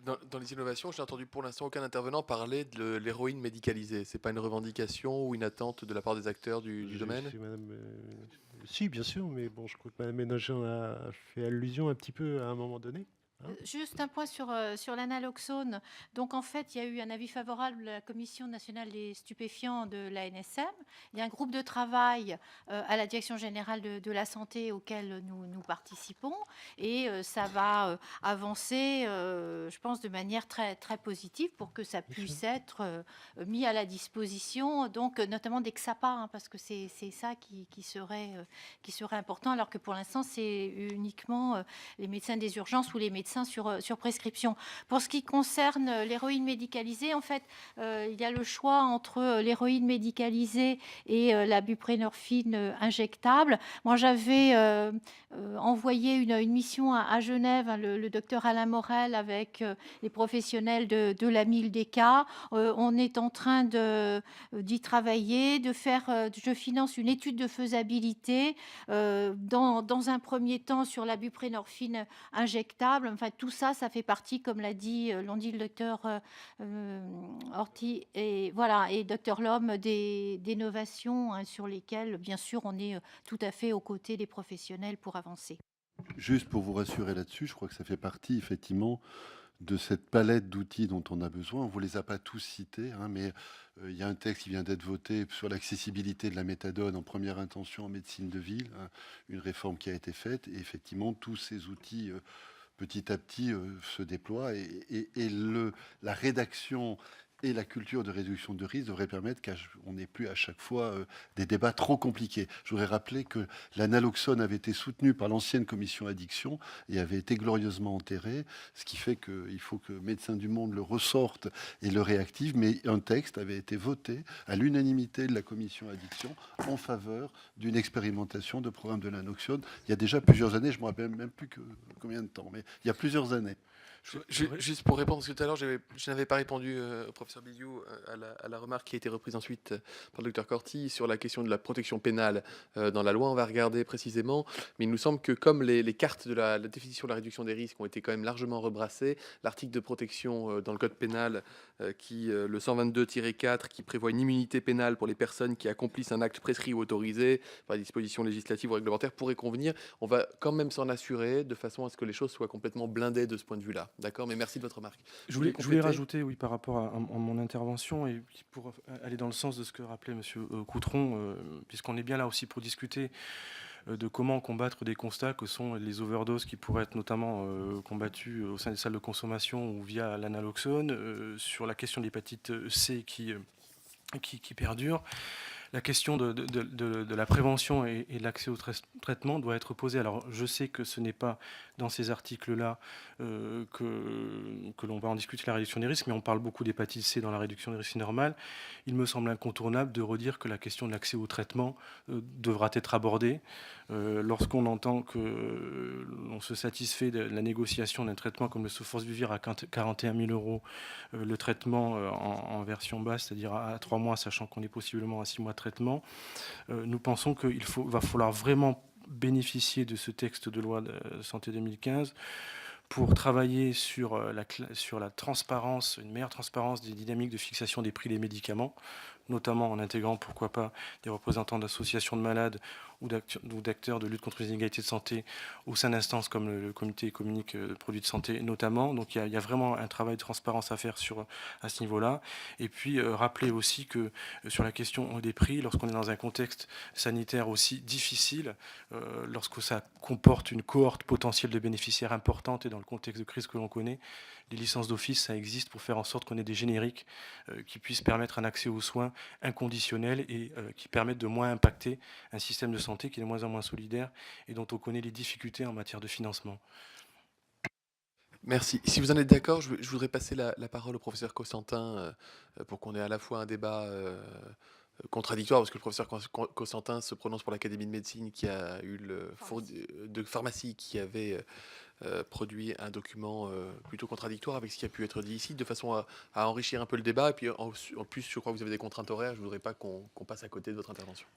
Dans les innovations, j'ai entendu pour l'instant aucun intervenant parler de l'héroïne médicalisée. C'est pas une revendication ou une attente de la part des acteurs du domaine? C'est madame, si, bien sûr, mais bon, je crois que madame Ménagé en a fait allusion un petit peu à un moment donné, hein? Juste un point sur l'analoxone. Donc, en fait, il y a eu un avis favorable de la Commission nationale des stupéfiants de l'ANSM. Il y a un groupe de travail à la Direction générale de la santé auquel nous participons. Et ça va avancer, je pense, de manière très, très positive pour que ça Bien sûr. puisse être mis à la disposition, donc notamment des XAPA, hein, parce que c'est ça qui serait important, alors que pour l'instant, c'est uniquement les médecins des urgences ou les médecins sur prescription. Pour ce qui concerne l'héroïne médicalisée, en fait, il y a le choix entre l'héroïne médicalisée et la buprenorphine injectable. Moi, j'avais envoyé une mission à Genève, hein, le docteur Alain Morel, avec les professionnels de la MILDECA. On est en train d'y travailler, de faire, je finance une étude de faisabilité dans un premier temps sur la buprenorphine injectable. Enfin, tout ça, ça fait partie, comme l'ont dit le docteur Horty et voilà, et docteur Lhomme, des novations, hein, sur lesquelles, bien sûr, on est tout à fait aux côtés des professionnels pour avancer. Juste pour vous rassurer là-dessus, je crois que ça fait partie effectivement de cette palette d'outils dont on a besoin. On ne vous les a pas tous cités, hein, mais il y a un texte qui vient d'être voté sur l'accessibilité de la méthadone en première intention en médecine de ville, hein, une réforme qui a été faite, et effectivement, tous ces outils, petit à petit, se déploient, la rédaction et la culture de réduction de risque devrait permettre qu'on n'ait plus à chaque fois des débats trop compliqués. Je voudrais rappeler que l'analoxone avait été soutenu par l'ancienne commission addiction et avait été glorieusement enterré, ce qui fait qu'il faut que Médecins du Monde le ressorte et le réactive, mais un texte avait été voté à l'unanimité de la commission addiction en faveur d'une expérimentation de programme de l'analoxone il y a déjà plusieurs années, je ne me rappelle même plus combien de temps, mais il y a plusieurs années. Juste pour répondre, parce que tout à l'heure, je n'avais pas répondu au professeur Billiou à la remarque qui a été reprise ensuite par le docteur Corti sur la question de la protection pénale dans la loi. On va regarder précisément, mais il nous semble que comme les cartes de la définition de la réduction des risques ont été quand même largement rebrassées, l'article de protection dans le code pénal, le 122-4, qui prévoit une immunité pénale pour les personnes qui accomplissent un acte prescrit ou autorisé par les dispositions législatives ou réglementaires, pourrait convenir. On va quand même s'en assurer de façon à ce que les choses soient complètement blindées de ce point de vue-là. D'accord, mais merci de votre remarque. Je Vous voulez voulais compléter? rajouter, oui, par rapport à mon intervention, et puis pour aller dans le sens de ce que rappelait Monsieur Coutron, puisqu'on est bien là aussi pour discuter de comment combattre des constats que sont les overdoses qui pourraient être notamment combattues au sein des salles de consommation ou via l'analoxone, sur la question de l'hépatite C qui perdure. La question de la prévention et de l'accès au traitement doit être posée. Alors, je sais que ce n'est pas dans ces articles-là que l'on va en discuter, la réduction des risques, mais on parle beaucoup d'hépatite C dans la réduction des risques normales. Il me semble incontournable de redire que la question de l'accès au traitement devra être abordée. Lorsqu'on entend que l'on se satisfait de la négociation d'un traitement comme le Sofosbuvir à 41 000 euros, le traitement en version basse, c'est-à-dire à 3 mois, sachant qu'on est possiblement à 6 mois de traitement, nous pensons qu'il va falloir vraiment bénéficier de ce texte de loi de santé 2015 pour travailler sur la transparence, une meilleure transparence des dynamiques de fixation des prix des médicaments, notamment en intégrant, pourquoi pas, des représentants d'associations de malades ou d'acteurs de lutte contre les inégalités de santé au sein d'instances comme le comité économique de produits de santé notamment. Donc il y a vraiment un travail de transparence à faire à ce niveau-là. Et puis rappeler aussi que sur la question des prix, lorsqu'on est dans un contexte sanitaire aussi difficile, lorsque ça comporte une cohorte potentielle de bénéficiaires importante et dans le contexte de crise que l'on connaît, les licences d'office, ça existe pour faire en sorte qu'on ait des génériques qui puissent permettre un accès aux soins inconditionnel et qui permettent de moins impacter un système de santé qui est de moins en moins solidaire et dont on connaît les difficultés en matière de financement. Merci. Si vous en êtes d'accord, je voudrais passer la parole au professeur Constantin pour qu'on ait à la fois un débat contradictoire, parce que le professeur Constantin se prononce pour l'Académie de médecine qui a eu de pharmacie qui avait produit un document plutôt contradictoire avec ce qui a pu être dit ici, de façon à enrichir un peu le débat. Et puis en plus, je crois que vous avez des contraintes horaires, je ne voudrais pas qu'on passe à côté de votre intervention.